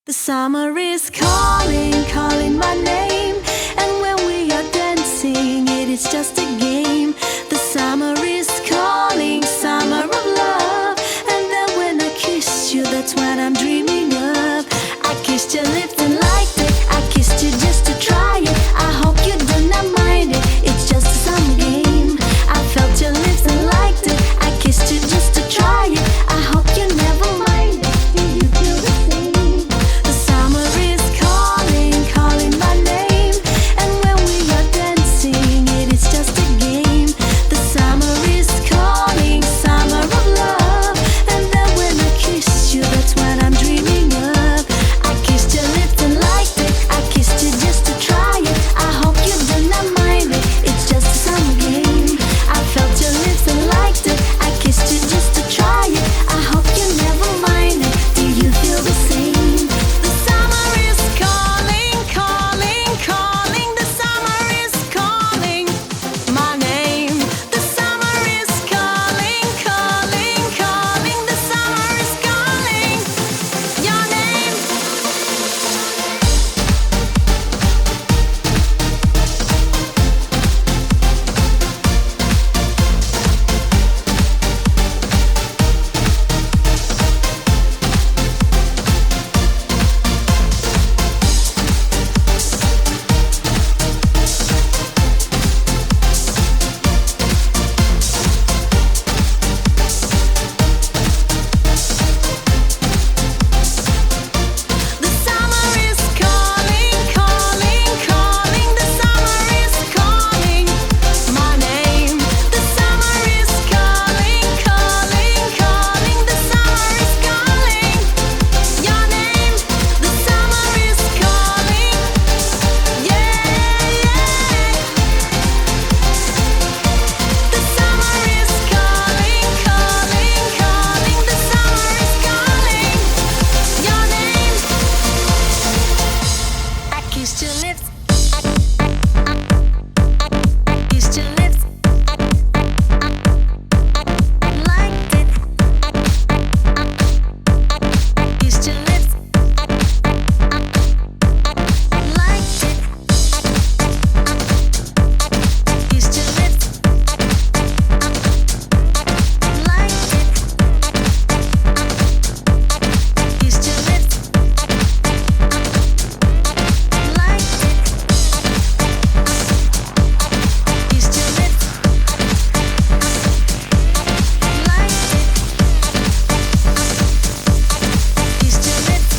The summer is calling, calling my name. And when we are dancing, it is just a game. The summer is calling, summer of love. And then when I kiss you, that's what I'm dreaming of. I kissed your lips and liked it. I kissed you just to try it. I hope you do not mind it. It's just a summer game. I felt your lips and liked it. I kissed you just to try it. I hope you never mind it. Do you feel the same? The summer is calling, calling my name. And when we are dancing, it is just a game. The summer is calling, summer of love. And then when I kiss you, that's what I'm dreaming of. I kissed your lips and liked it. I kissed you just to try it. I hope you do not mind it. It's just a summer game. I felt your lips and liked it. I kissed you just to try it. I hope you never mind it. Do you feel the same? The summer is calling, calling, calling. The summer is calling my name. The summer is calling, calling, calling. The summer is calling your name. The summer is calling, calling, calling. The summer is calling my name. The summer is calling, calling, calling. The summer is calling your name. The summer is calling, yeah, yeah. The summer is calling, calling, calling. The summer is calling your name. I kissed your lips. I kissed your lips. I liked it. I kissed your lips. I liked it. Kissed your lips. I liked it. Kissed your lips. Liked it. Kissed your lips. Liked it. Kissed your lips.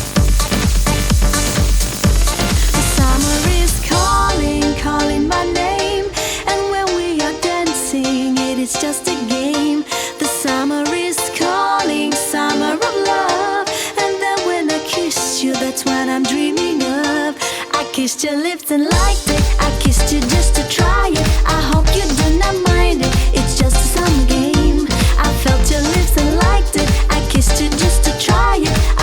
The summer is calling, calling my name. And when we are dancing, it is just a game. The summer is calling, summer of love. And then when I kiss you, that's what I'm dreaming of. I kissed your lips and liked it. I kissed you just to try it. I hope you do not mind it. It's just a summer game. I felt your lips and liked it. I kissed you just to try it.